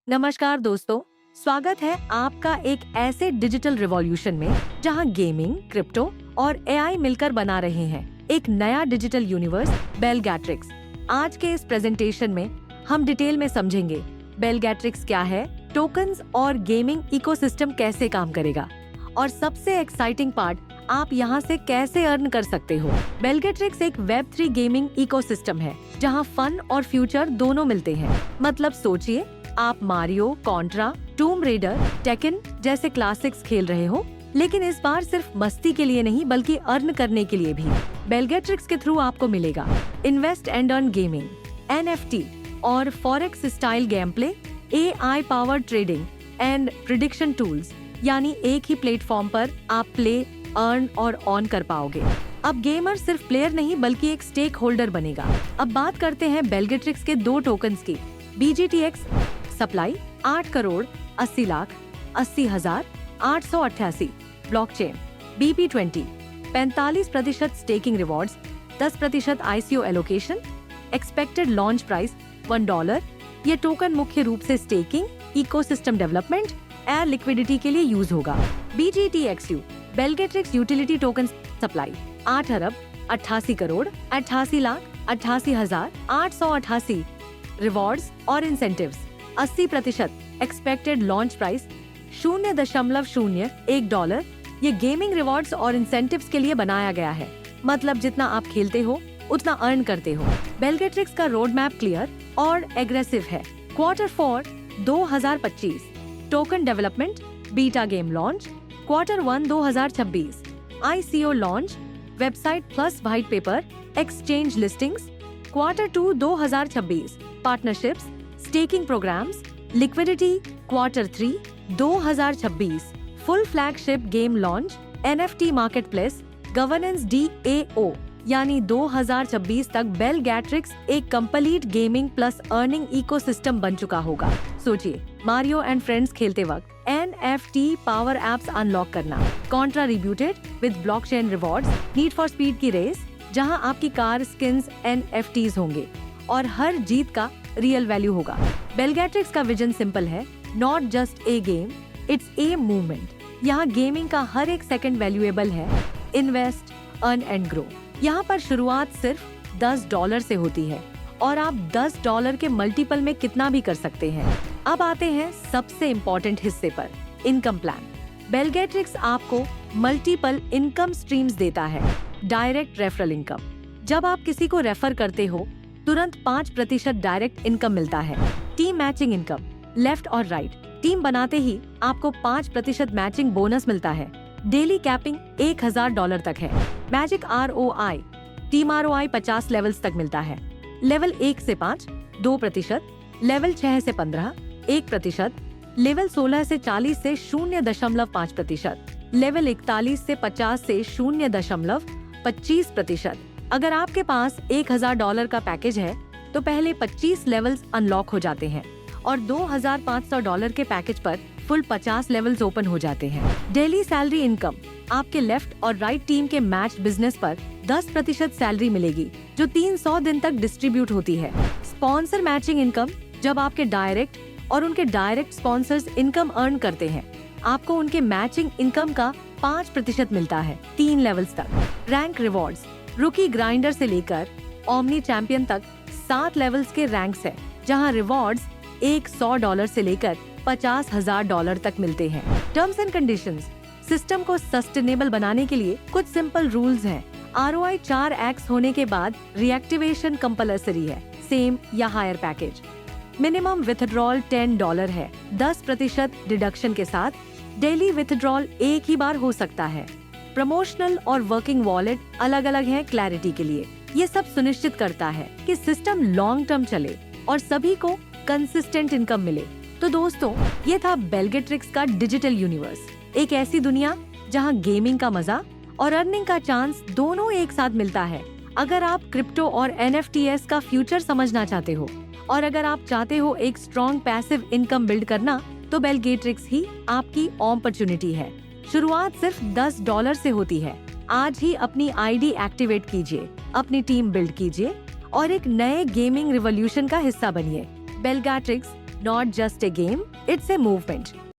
नमस्कार दोस्तों, स्वागत है आपका एक ऐसे डिजिटल रिवॉल्यूशन में जहां गेमिंग, क्रिप्टो और एआई मिलकर बना रहे हैं एक नया डिजिटल यूनिवर्स बेलगैट्रिक्स। आज के इस प्रेजेंटेशन में हम डिटेल में समझेंगे बेलगैट्रिक्स क्या है, टोकन्स और गेमिंग इकोसिस्टम कैसे काम करेगा और सबसे एक्साइटिंग पार्ट, आप यहाँ से कैसे अर्न कर सकते हो। बेलगैट्रिक्स एक वेब 3 गेमिंग इकोसिस्टम है जहाँ फन और फ्यूचर दोनों मिलते हैं। मतलब सोचिए, आप मारियो, कॉन्ट्रा, टूम रेडर, टेकन जैसे क्लासिक्स खेल रहे हो, लेकिन इस बार सिर्फ मस्ती के लिए नहीं बल्कि अर्न करने के लिए भी। बेलगैट्रिक्स के थ्रू आपको मिलेगा invest and earn gaming, NFT और forex style game play, AI powered trading and prediction tools, यानी एक ही प्लेटफॉर्म पर आप प्ले, अर्न और ऑन कर पाओगे। अब गेमर सिर्फ प्लेयर नहीं बल्कि एक स्टेक होल्डर बनेगा। अब बात करते हैं बेलगैट्रिक्स के दो टोकन्स की। BGTX supply 8 crore 80 lakh 80,888, blockchain BP20 45% staking rewards, 10% ICO allocation, expected launch price $1। ये टोकन मुख्य रूप से स्टेकिंग, इकोसिस्टम डेवलपमेंट और लिक्विडिटी के लिए यूज होगा। BGTXU बेलगैट्रिक्स यूटिलिटी टोकन सप्लाई 8 अरब 88 करोड़ 88 लाख 88,888, रिवॉर्ड्स और इंसेंटिव्स 80%, एक्सपेक्टेड लॉन्च प्राइस $0.01। ये गेमिंग रिवॉर्ड्स और इंसेंटिव्स के लिए बनाया गया है। मतलब जितना आप खेलते हो उतना अर्न करते हो। बेलगैट्रिक्स का रोड मैप क्लियर और एग्रेसिव है। Q4 2025 token development, beta game launch, Q1 2026 ICO launch, website plus white paper, exchange listings, Q2 2026 partnerships, staking programs, liquidity Q3 2026 full flagship game launch, NFT marketplace, governance DAO, यानी 2026 तक Belgatrix एक complete gaming plus earning ecosystem बन चुका होगा। सोचिए, Mario and friends खेलते वक्त NFT power apps unlock करना, contributed with blockchain rewards, need for speed की रेस जहां आपकी कार स्किन्स NFTs होंगे और हर जीत का रियल वैल्यू होगा। बेलगैट्रिक्स का विजन सिंपल है, not just a game, it's a movement. यहाँ गेमिंग का हर एक सेकंड वैल्यूएबल है। Invest, earn and grow. यहाँ पर शुरुआत सिर्फ $10 से होती है और आप $10 के मल्टीपल में कितना भी कर सकते हैं। अब आते हैं सबसे इम्पोर्टेंट हिस्से पर, इनकम प्लान। बेलगैट्रिक्स आपको मल्टीपल इनकम स्ट्रीम्स देता है। डायरेक्ट रेफरल इनकम, जब आप किसी को रेफर करते हो तुरंत 5% डायरेक्ट इनकम मिलता है। टीम मैचिंग इनकम, लेफ्ट और राइट टीम बनाते ही आपको 5% मैचिंग बोनस मिलता है। डेली कैपिंग $1,000 तक है। Magic ROI, team ROI 50 levels तक मिलता है। लेवल 1 से 5 2%, लेवल 6 से 15 1%, लेवल 16 से 40 से 0.5%, लेवल 41 से 50 से 0.25%। अगर आपके पास $1,000 का पैकेज है तो पहले 25 लेवल्स अनलॉक हो जाते हैं और $2,500 के पैकेज पर फुल 50 लेवल्स ओपन हो जाते हैं। डेली सैलरी इनकम, आपके लेफ्ट और राइट टीम के मैच बिजनेस पर 10% सैलरी मिलेगी जो 300 दिन तक डिस्ट्रीब्यूट होती है। स्पॉन्सर मैचिंग इनकम, जब आपके डायरेक्ट और उनके डायरेक्ट स्पॉन्सर्स इनकम अर्न करते हैं, आपको उनके मैचिंग इनकम का 5% मिलता है 3 लेवल्स तक। रैंक रिवॉर्ड्स, रुकी ग्राइंडर से लेकर ओमनी चैंपियन तक 7 लेवल्स के रैंक्स है जहां रिवॉर्ड्स $100 से लेकर $50,000 तक मिलते हैं। टर्म्स एंड कंडीशंस, सिस्टम को सस्टेनेबल बनाने के लिए कुछ सिंपल रूल्स हैं। ROI 4x होने के बाद रिएक्टिवेशन कंपल्सरी है, सेम या हायर पैकेज। मिनिमम विथड्रॉल $10 है, 10% डिडक्शन के साथ। डेली विथड्रॉल एक ही बार हो सकता है। प्रमोशनल और वर्किंग वॉलेट अलग अलग है क्लैरिटी के लिए। ये सब सुनिश्चित करता है कि सिस्टम लॉन्ग टर्म चले और सभी को कंसिस्टेंट इनकम मिले। तो दोस्तों, ये था बेलगैट्रिक्स का डिजिटल यूनिवर्स, एक ऐसी दुनिया जहां गेमिंग का मजा और अर्निंग का चांस दोनों एक साथ मिलता है। अगर आप क्रिप्टो और NFTs का फ्यूचर समझना चाहते हो और अगर आप चाहते हो एक स्ट्रॉन्ग पैसिव इनकम बिल्ड करना, तो बेलगैट्रिक्स ही आपकी अपॉर्चुनिटी है। शुरुआत सिर्फ $10 से होती है। आज ही अपनी ID एक्टिवेट कीजिए, अपनी टीम बिल्ड कीजिए और एक नए गेमिंग रिवॉल्यूशन का हिस्सा बनिए। बेलगैट्रिक्स, Not just a game, it's a movement.